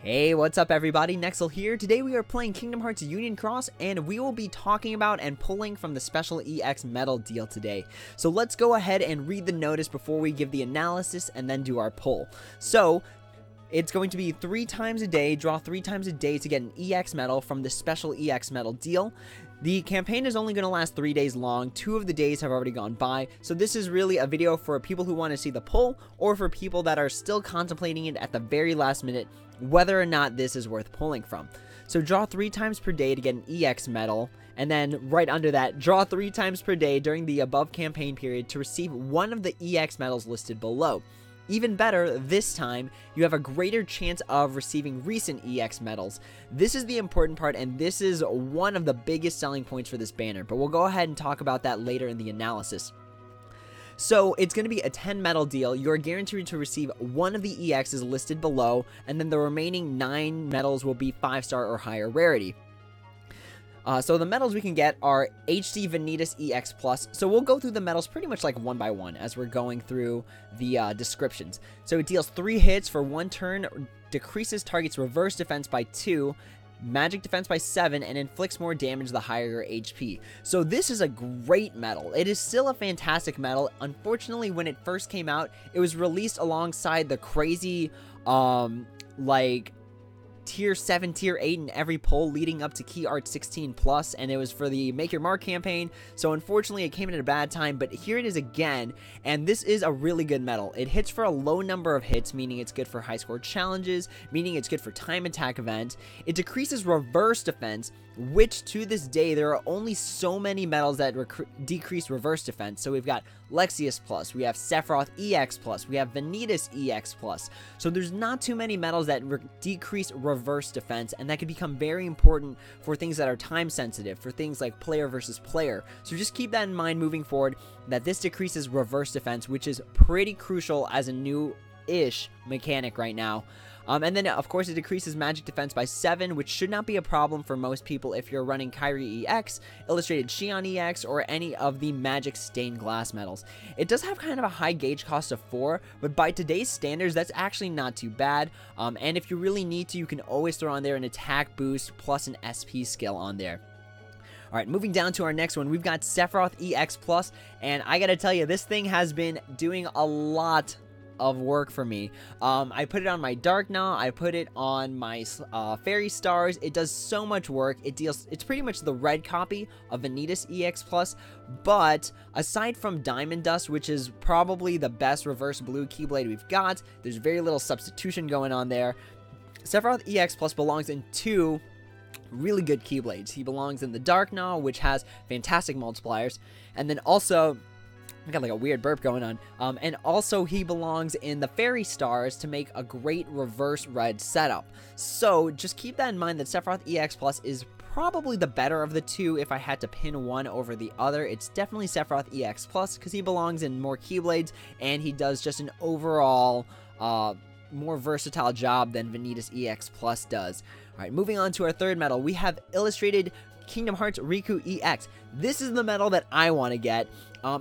Hey, what's up everybody, Nexel here. Today we are playing Kingdom Hearts Union Cross, and we will be talking about and pulling from the special EX medal deal today. So let's go ahead and read the notice before we give the analysis and then do our pull. So, it's going to be 3 times a day, draw 3 times a day to get an EX medal from the special EX medal deal. The campaign is only going to last 3 days long. 2 of the days have already gone by, so this is really a video for people who want to see the pull, or for people that are still contemplating it at the very last minute, whether or not this is worth pulling from. So draw 3 times per day to get an EX medal, and then right under that, draw 3 times per day during the above campaign period to receive one of the EX medals listed below. Even better, this time, you have a greater chance of receiving recent EX medals. This is the important part, and this is one of the biggest selling points for this banner, but we'll go ahead and talk about that later in the analysis. So, it's going to be a 10 medal deal. You're guaranteed to receive one of the EXs listed below, and then the remaining 9 medals will be 5-star or higher rarity. So the medals we can get are HD Ventus X+. So we'll go through the medals pretty much like one by one as we're going through the descriptions. So it deals 3 hits for 1 turn, decreases target's reverse defense by 2, magic defense by 7, and inflicts more damage the higher your HP. So this is a great medal. It is still a fantastic medal. Unfortunately, when it first came out, it was released alongside the crazy, Tier 7, Tier 8 in every poll leading up to KHUX 16+, and it was for the Make Your Mark campaign, so unfortunately it came in at a bad time, but here it is again, and this is a really good medal. It hits for a low number of hits, meaning it's good for high score challenges, meaning it's good for time attack events. It decreases reverse defense, which to this day there are only so many medals that decrease reverse defense. So we've got Lexaeus Plus, we have Sephiroth X Plus, we have Ventus X Plus. So there's not too many medals that decrease reverse defense, and that can become very important for things that are time sensitive, for things like player versus player. So just keep that in mind moving forward, that this decreases reverse defense, which is pretty crucial as a new-ish mechanic right now. And then, of course, it decreases magic defense by 7, which should not be a problem for most people if you're running Kyrie EX, Illustrated Xion EX, or any of the magic stained glass medals. It does have kind of a high gauge cost of 4, but by today's standards, that's actually not too bad. And if you really need to, you can always throw on there an attack boost plus an SP skill on there. Alright, moving down to our next one, we've got Sephiroth X Plus, and I gotta tell you, this thing has been doing a lot of work for me. I put it on my Dark now, I put it on my Fairy Stars. It does so much work. It's pretty much the red copy of Ventus X Plus, but aside from Diamond Dust, which is probably the best reverse blue Keyblade we've got, there's very little substitution going on there. Sephiroth X Plus belongs in 2 really good Keyblades. He belongs in the Dark now, which has fantastic multipliers, and then also I got like a weird burp going on. And also he belongs in the Fairy Stars to make a great reverse red setup. So just keep that in mind, that Sephiroth X Plus is probably the better of the 2. If I had to pin one over the other, it's definitely Sephiroth X Plus, because he belongs in more Keyblades and he does just an overall more versatile job than Ventus X Plus does. Alright, moving on to our third medal, we have Illustrated Kingdom Hearts Riku EX. This is the medal that I want to get.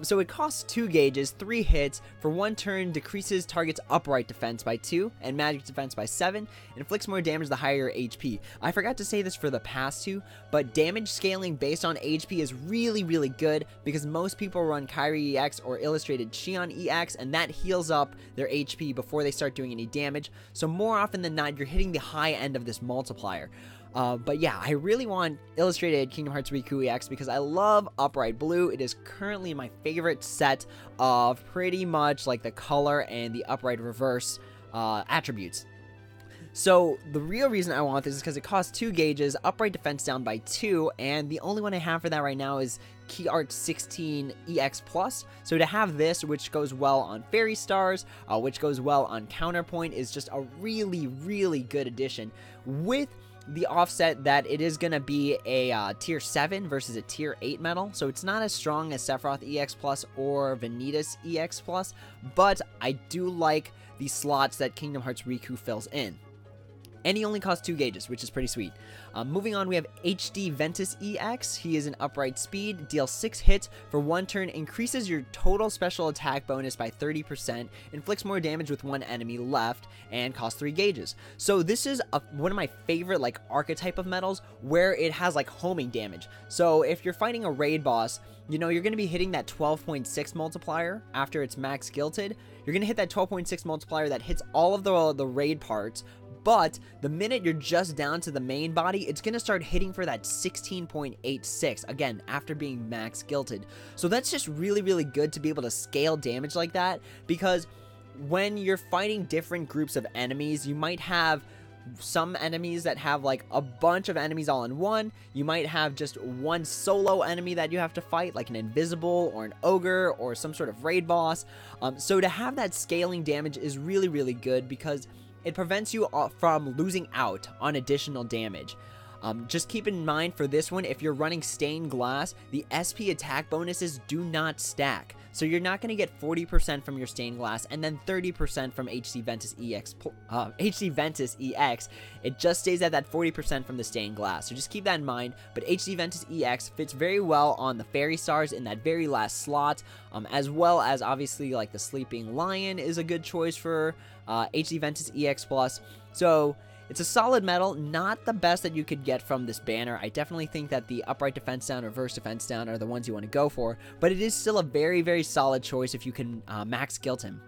So it costs 2 gauges, 3 hits, for 1 turn, decreases target's upright defense by 2, and magic defense by 7, inflicts more damage the higher your HP. I forgot to say this for the past 2, but damage scaling based on HP is really, really good, because most people run Kyrie EX or Illustrated Xion EX, and that heals up their HP before they start doing any damage. So more often than not, you're hitting the high end of this multiplier. But yeah, I really want Illustrated Kingdom Hearts Riku EX because I love Upright Blue. It is currently my favorite set of pretty much like the color and the upright reverse attributes. So the real reason I want this is because it costs 2 gauges, upright defense down by 2, and the only one I have for that right now is KHUX 16 EX Plus. So to have this, which goes well on Fairy Stars, which goes well on Counterpoint, is just a really, really good addition, with the offset that it is going to be a Tier 7 versus a Tier 8 medal, so it's not as strong as Sephiroth EX Plus or Ventus EX Plus, but I do like the slots that Kingdom Hearts Riku fills in. And he only costs 2 gauges, which is pretty sweet. Moving on, we have HD Ventus EX. He is an upright speed, deals 6 hits for 1 turn, increases your total special attack bonus by 30%, inflicts more damage with 1 enemy left, and costs 3 gauges. So this is one of my favorite like archetype of medals where it has like homing damage. So if you're fighting a raid boss, you know, you're going to be hitting that 12.6 multiplier after it's max gilted. You're going to hit that 12.6 multiplier that hits all of the raid parts. But the minute you're just down to the main body, it's going to start hitting for that 16.86, again, after being max gilted. So that's just really, really good to be able to scale damage like that, because when you're fighting different groups of enemies, you might have some enemies that have like a bunch of enemies all in one. You might have just one solo enemy that you have to fight, like an invisible or an ogre or some sort of raid boss. So to have that scaling damage is really, really good because it prevents you from losing out on additional damage. Just keep in mind for this one, if you're running Stained Glass, the SP attack bonuses do not stack. So you're not going to get 40% from your Stained Glass and then 30% from HD Ventus EX. It just stays at that 40% from the Stained Glass. So just keep that in mind. But HD Ventus EX fits very well on the Fairy Stars in that very last slot, as well as obviously like the Sleeping Lion is a good choice for HD Ventus EX Plus. So it's a solid medal, not the best that you could get from this banner. I definitely think that the upright defense down, reverse defense down are the ones you want to go for, but it is still a very, very solid choice if you can max guilt him.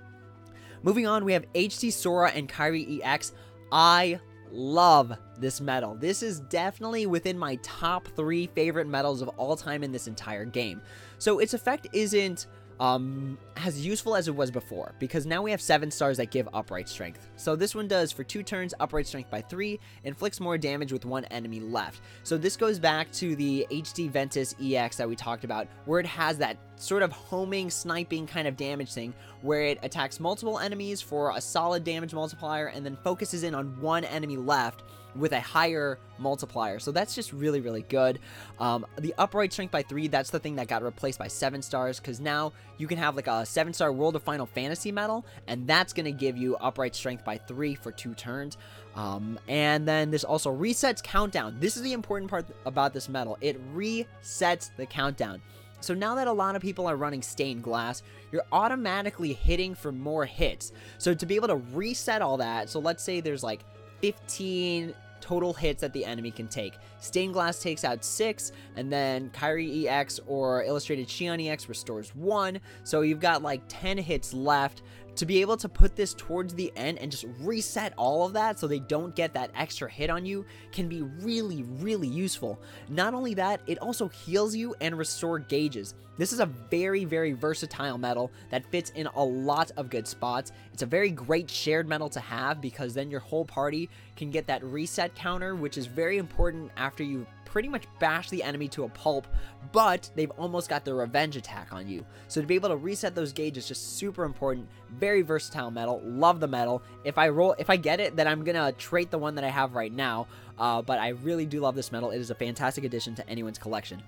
Moving on, we have HD Sora and Kyrie EX. I love this medal. This is definitely within my top 3 favorite medals of all time in this entire game. So its effect isn't as useful as it was before, because now we have 7 stars that give upright strength. So this one does for 2 turns upright strength by 3, inflicts more damage with 1 enemy left. So this goes back to the HD Ventus EX that we talked about, where it has that sort of homing, sniping kind of damage thing, where it attacks multiple enemies for a solid damage multiplier and then focuses in on 1 enemy left with a higher multiplier. So that's just really, really good. The upright strength by 3, that's the thing that got replaced by 7 stars, because now you can have like a 7-star World of Final Fantasy medal, and that's going to give you upright strength by 3 for 2 turns. And then this also resets countdown. This is the important part about this medal. It resets the countdown. So now that a lot of people are running Stained Glass, you're automatically hitting for more hits. So to be able to reset all that, so let's say there's like 15 total hits that the enemy can take. Stained Glass takes out 6, and then Kyrie EX or Illustrated Xion EX restores 1. So you've got like 10 hits left. To be able to put this towards the end and just reset all of that so they don't get that extra hit on you can be really, really useful. Not only that, it also heals you and restore gauges. This is a very, very versatile medal that fits in a lot of good spots. It's a very great shared medal to have, because then your whole party can get that reset counter, which is very important after you pretty much bash the enemy to a pulp, but they've almost got their revenge attack on you. So to be able to reset those gauges is just super important. Very versatile medal. Love the medal. If I get it, then I'm gonna trait the one that I have right now. But I really do love this medal. It is a fantastic addition to anyone's collection.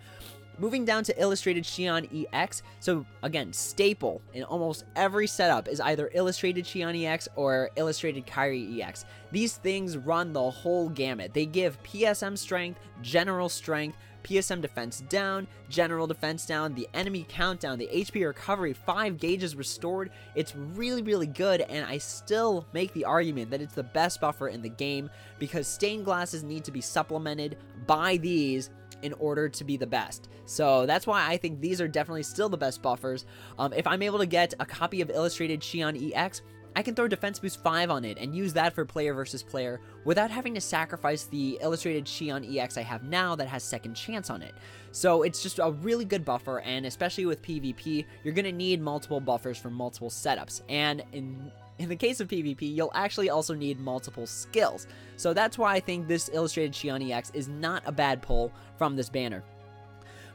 Moving down to Illustrated Xion EX. So again, staple in almost every setup is either Illustrated Xion EX or Illustrated Kyrie EX. These things run the whole gamut. They give PSM strength, general strength, PSM defense down, general defense down, the enemy countdown, the HP recovery, 5 gauges restored. It's really, really good, and I still make the argument that it's the best buffer in the game, because Stained Glasses need to be supplemented by these in order to be the best. So that's why I think these are definitely still the best buffers. If I'm able to get a copy of Illustrated Xion EX, I can throw Defense Boost 5 on it and use that for player versus player without having to sacrifice the Illustrated Xion EX I have now that has Second Chance on it. So it's just a really good buffer, and especially with PvP, you're going to need multiple buffers for multiple setups. And in the case of PvP, you'll actually also need multiple skills. So that's why I think this Illustrated Xion EX is not a bad pull from this banner.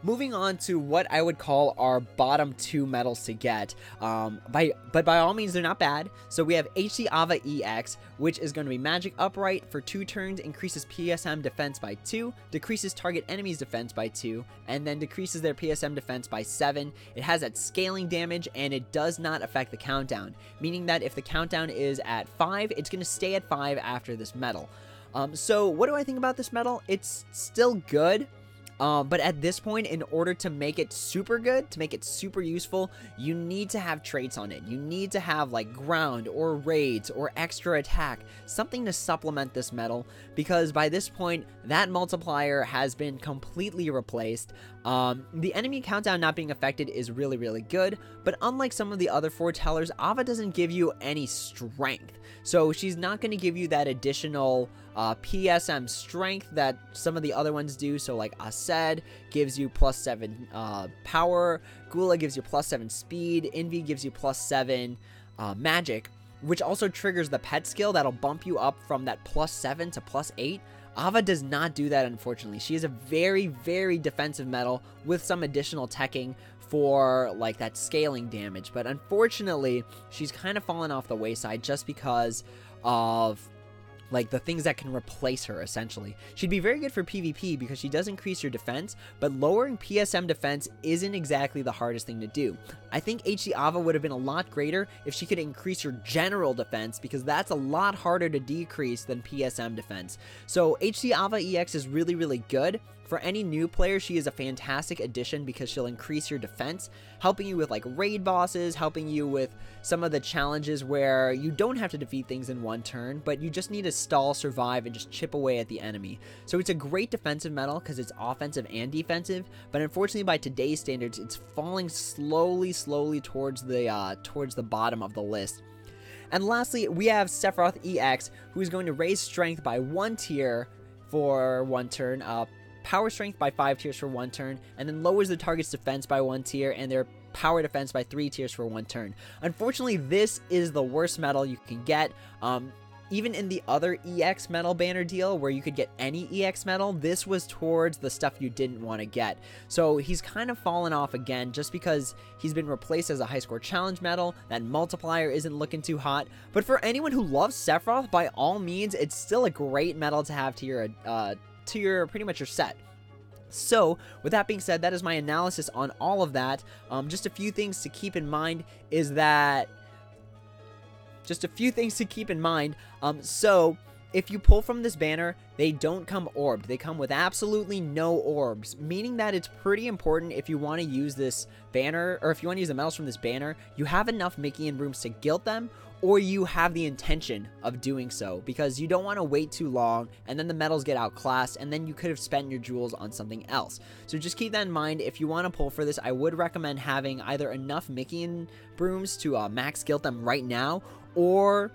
Moving on to what I would call our bottom 2 medals to get, but by all means they're not bad. So we have HD Ava EX, which is going to be magic upright for 2 turns, increases PSM defense by 2, decreases target enemy's defense by 2, and then decreases their PSM defense by 7. It has that scaling damage, and it does not affect the countdown, meaning that if the countdown is at 5, it's going to stay at 5 after this medal. So what do I think about this medal? It's still good. But at this point, in order to make it super good, to make it super useful, you need to have traits on it. You need to have like ground or raids or extra attack, something to supplement this medal, because by this point, that multiplier has been completely replaced. The enemy countdown not being affected is really, really good, but unlike some of the other foretellers, Ava doesn't give you any strength. So she's not going to give you that additional PSM strength that some of the other ones do. So like Ased gives you +7 power, Gula gives you +7 speed, Envy gives you +7 magic, which also triggers the pet skill that'll bump you up from that +7 to +8. Ava does not do that, unfortunately. She is a very, very defensive medal with some additional teching for like that scaling damage, but unfortunately she's kind of fallen off the wayside just because of like the things that can replace her. Essentially, she'd be very good for PvP because she does increase your defense, but lowering PSM defense isn't exactly the hardest thing to do. I think HD Ava would have been a lot greater if she could increase your general defense, because that's a lot harder to decrease than PSM defense. So HD Ava EX is really, really good. For any new player, she is a fantastic addition because she'll increase your defense, helping you with like raid bosses, helping you with some of the challenges where you don't have to defeat things in one turn, but you just need to stall, survive, and just chip away at the enemy. So it's a great defensive medal because it's offensive and defensive, but unfortunately by today's standards, it's falling slowly towards the bottom of the list. And lastly, we have Sephiroth EX, who is going to raise strength by 1 tier for 1 turn, power strength by 5 tiers for 1 turn, and then lowers the target's defense by 1 tier and their power defense by 3 tiers for 1 turn. Unfortunately, this is the worst medal you can get. Even in the other EX medal banner deal where you could get any EX medal, this was towards the stuff you didn't want to get. So he's kind of fallen off again just because he's been replaced as a high score challenge medal. That multiplier isn't looking too hot. But for anyone who loves Sephiroth, by all means, it's still a great medal to have to your pretty much your set. So with that being said, that is my analysis on all of that. Just a few things to keep in mind so if you pull from this banner, they don't come orbed. They come with absolutely no orbs, meaning that it's pretty important if you want to use this banner, or if you want to use the medals from this banner, you have enough Mickey and rooms to guilt them, or you have the intention of doing so, because you don't want to wait too long and then the medals get outclassed and then you could have spent your jewels on something else. So just keep that in mind. If you want to pull for this, I would recommend having either enough Mickey and brooms to max guilt them right now, or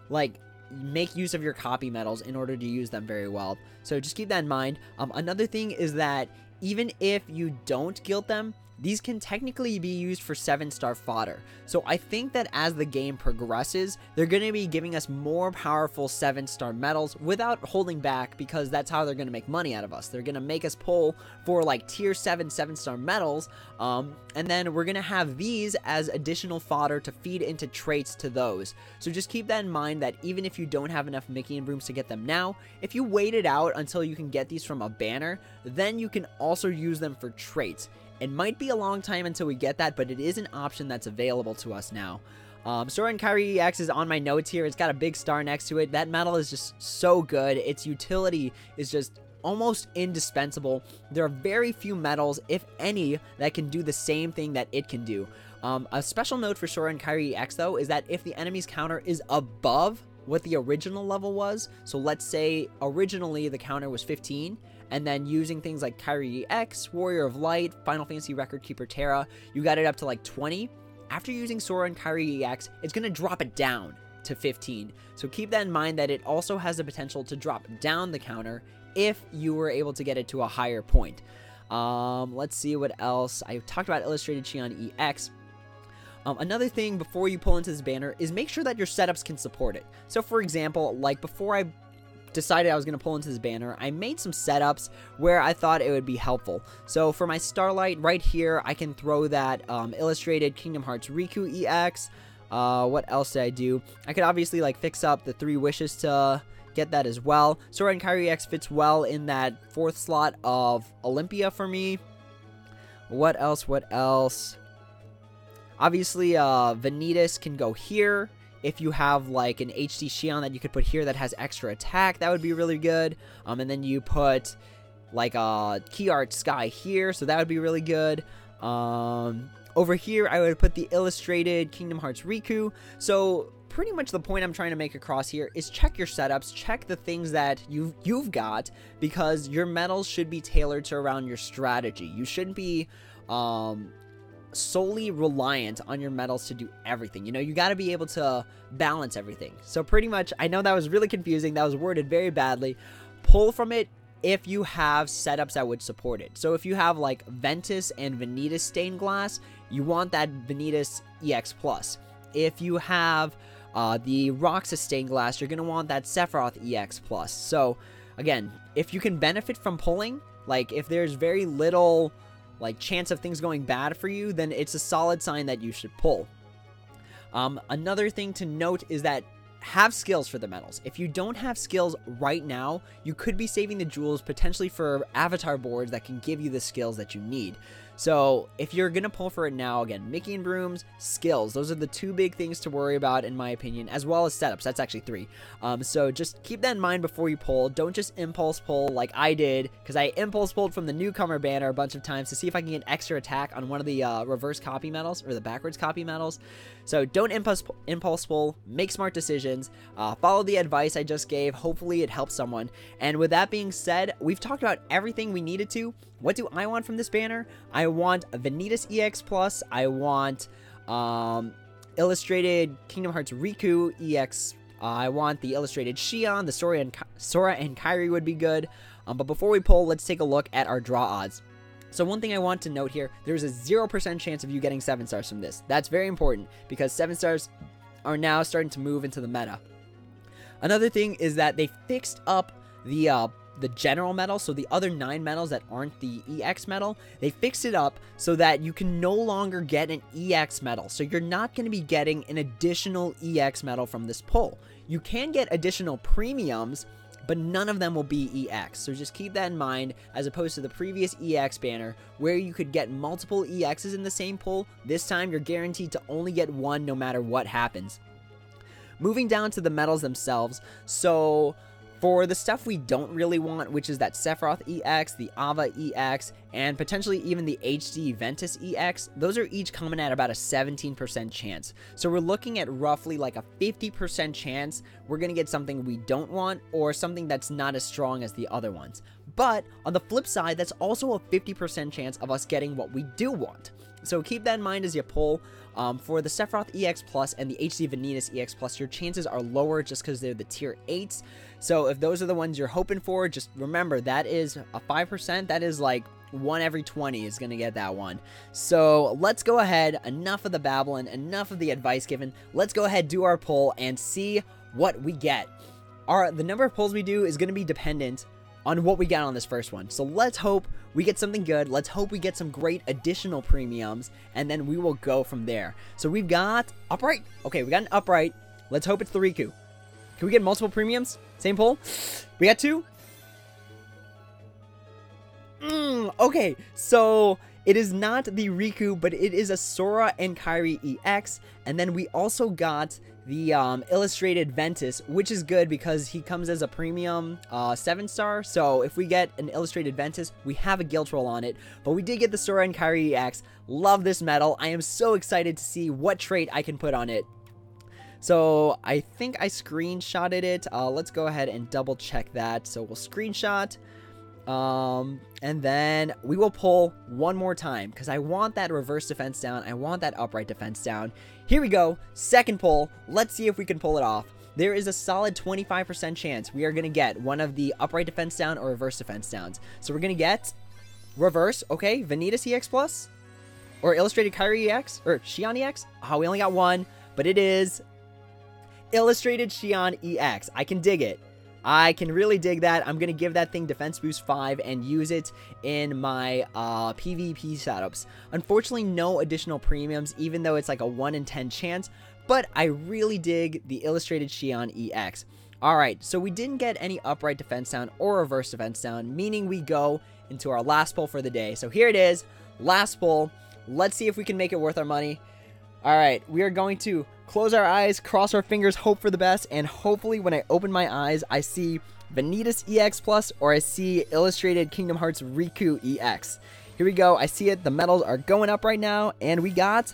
like make use of your copy medals in order to use them very well. So just keep that in mind. Another thing is that even if you don't guilt them, these can technically be used for 7-star fodder. So I think that as the game progresses, they're going to be giving us more powerful 7-star medals without holding back, because that's how they're going to make money out of us. They're going to make us pull for like tier 7 7-star medals, and then we're going to have these as additional fodder to feed into traits to those. So just keep that in mind, that even if you don't have enough Mickey and brooms to get them now, if you wait it out until you can get these from a banner, then you can also use them for traits. It might be a long time until we get that, but it is an option that's available to us now. Sora and Kyrie EX is on my notes here. It's got a big star next to it. That medal is just so good. Its utility is just almost indispensable. There are very few medals, if any, that can do the same thing that it can do. A special note for Sora and Kyrie EX, though, is that if the enemy's counter is above what the original level was, so let's say originally the counter was 15, and then using things like Kyrie X, Warrior of Light, Final Fantasy Record Keeper Terra, you got it up to like 20. After using Sora and Kyrie EX, it's going to drop it down to 15. So keep that in mind, that it also has the potential to drop down the counter if you were able to get it to a higher point. Let's see what else. I talked about Illustrated Xion EX. Another thing before you pull into this banner is make sure that your setups can support it. So for example, like before I decided I was going to pull into this banner, I made some setups where I thought it would be helpful. So for my Starlight right here, I can throw that Illustrated Kingdom Hearts Riku EX. What else did I do? I could obviously like fix up the 3 wishes to get that as well. Sora and Kyrie X fits well in that 4th slot of Olympia for me. What else? Obviously, Vanitas can go here. if you have like an HD Xion that you could put here that has extra attack, that would be really good. And then you put like a Key Art Sky here, so that would be really good. Over here, I would put the illustrated Kingdom Hearts Riku. So pretty much the point I'm trying to make across here is check your setups, check the things that you've got, because your medals should be tailored to around your strategy. You shouldn't be solely reliant on your medals to do everything. You know, you got to be able to balance everything. So pretty much, I know that was really confusing, that was worded very badly. Pull from it if you have setups that would support it. So if you have like Ventus and Vanita stained glass, you want that Ventus EX Plus. If you have the Roxas stained glass, you're gonna want that Sephiroth EX Plus. So again, if you can benefit from pulling, like if there's very little like chance of things going bad for you, then it's a solid sign that you should pull. Another thing to note is that have skills for the medals. If you don't have skills right now, you could be saving the jewels potentially for avatar boards that can give you the skills that you need. So if you're gonna pull for it now, again, Mickey and Brooms, skills, those are the two big things to worry about in my opinion, as well as setups. That's actually three. So just keep that in mind before you pull. Don't just impulse pull like I did, because I impulse pulled from the newcomer banner a bunch of times to see if I can get extra attack on one of the reverse copy medals or the backwards copy medals. So don't impulse pull, make smart decisions, follow the advice I just gave. Hopefully it helps someone. And with that being said, we've talked about everything we needed to. What do I want from this banner? I want Ventus EX Plus. I want illustrated Kingdom Hearts Riku EX. I want the illustrated Xion. The Sora and Kairi would be good. But before we pull, let's take a look at our draw odds. So one thing I want to note here, there's a 0% chance of you getting 7 stars from this. That's very important because 7 stars are now starting to move into the meta. Another thing is that they fixed up the general medal, so the other 9 medals that aren't the EX medal, they fixed it up so that you can no longer get an EX medal. So you're not going to be getting an additional EX medal from this pull. You can get additional premiums, but none of them will be EX. So just keep that in mind, as opposed to the previous EX banner where you could get multiple EXs in the same pull. This time you're guaranteed to only get one no matter what happens. Moving down to the medals themselves, so for the stuff we don't really want, which is that Sephiroth EX, the Ava EX, and potentially even the HD Ventus EX, those are each coming at about a 17% chance. So we're looking at roughly like a 50% chance we're going to get something we don't want or something that's not as strong as the other ones. But on the flip side, that's also a 50% chance of us getting what we do want. So keep that in mind as you pull. For the Sephiroth EX Plus and the HD Ventus EX Plus, your chances are lower just because they're the tier 8s. So if those are the ones you're hoping for, just remember that is a 5%. That is like 1 every 20 is going to get that one. So let's go ahead. Enough of the babbling, enough of the advice given. Let's go ahead, do our pull, and see what we get. The number of pulls we do is going to be dependent on what we get on this first one. So let's hope we get something good. Let's hope we get some great additional premiums, and then we will go from there. So we've got upright. Okay, we got an upright. Let's hope it's the Riku. Can we get multiple premiums? Same pull. We got 2. Okay, so it is not the Riku, but it is a Sora and Kairi EX. And then we also got the illustrated Ventus, which is good because he comes as a premium 7-star. So if we get an illustrated Ventus, we have a guilt roll on it. But we did get the Sora and Kairi EX. Love this medal. I am so excited to see what trait I can put on it. So I think I screenshotted it. Let's go ahead and double check that. So we'll screenshot. And then we will pull one more time because I want that reverse defense down. I want that upright defense down. Here we go. Second pull. Let's see if we can pull it off. There is a solid 25% chance we are going to get one of the upright defense down or reverse defense downs. So we're going to get reverse. Okay. Vanita CX Plus or illustrated Kairi EX or Xion EX. Oh, we only got one, but it is illustrated Xion EX. I can dig it. I can really dig that. I'm going to give that thing Defense Boost 5 and use it in my PvP setups. Unfortunately, no additional premiums, even though it's like a 1 in 10 chance, but I really dig the illustrated Xion EX. Alright, so we didn't get any upright defense down or reverse defense down, meaning we go into our last pull for the day. So here it is, last pull. Let's see if we can make it worth our money. All right, we are going to close our eyes, cross our fingers, hope for the best, and hopefully when I open my eyes, I see Vanita EX Plus or I see Illustrated Kingdom Hearts Riku EX. Here we go. I see it. The medals are going up right now, and we got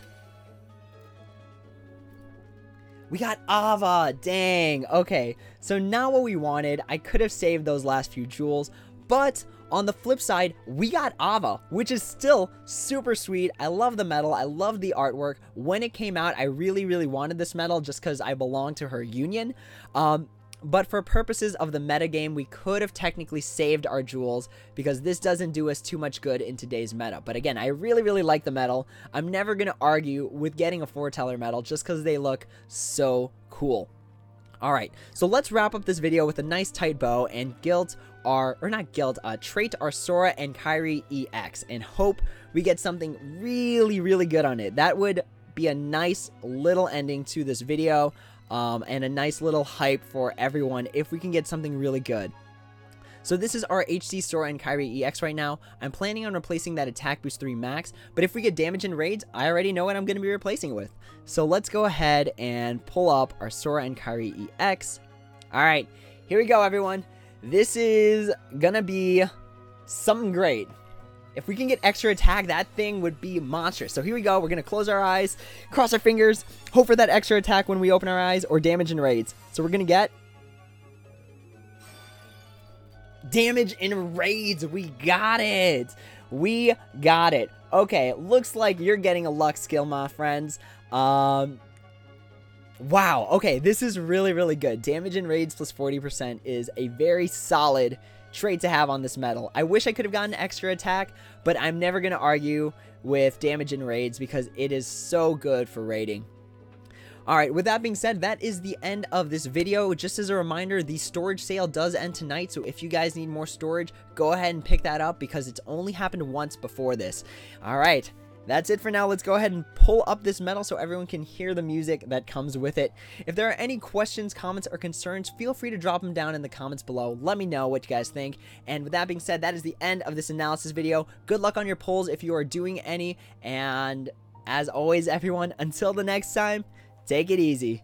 Ava. Dang. Okay, so not what we wanted. I could have saved those last few jewels, but on the flip side, we got Ava, which is still super sweet. I love the medal. I love the artwork. When it came out, I really, really wanted this medal just because I belong to her union. But for purposes of the metagame, we could have technically saved our jewels because this doesn't do us too much good in today's meta. But again, I really, really like the medal. I'm never going to argue with getting a foreteller medal just because they look so cool. Alright, so let's wrap up this video with a nice tight bow and trait our Sora and Kairi EX and hope we get something really, really good on it. That would be a nice little ending to this video and a nice little hype for everyone if we can get something really good. So this is our HD Sora and Kairi EX right now. I'm planning on replacing that Attack Boost 3 Max, but if we get damage in raids, I already know what I'm going to be replacing it with. So let's go ahead and pull up our Sora and Kairi EX. Alright, here we go everyone. This is going to be something great. If we can get extra attack, that thing would be monstrous. So here we go. We're going to close our eyes, cross our fingers, hope for that extra attack when we open our eyes or damage in raids. So we're going to get damage in raids. We got it. We got it. Okay, looks like you're getting a luck skill, my friends. Wow. Okay, this is really, really good. Damage in raids plus 40% is a very solid trait to have on this medal. I wish I could have gotten extra attack, but I'm never going to argue with damage in raids because it is so good for raiding. Alright, with that being said, that is the end of this video. Just as a reminder, the storage sale does end tonight, so if you guys need more storage, go ahead and pick that up because it's only happened once before this. Alright, that's it for now. Let's go ahead and pull up this medal so everyone can hear the music that comes with it. If there are any questions, comments, or concerns, feel free to drop them down in the comments below. Let me know what you guys think. And with that being said, that is the end of this analysis video. Good luck on your pulls if you are doing any. And as always, everyone, until the next time, take it easy.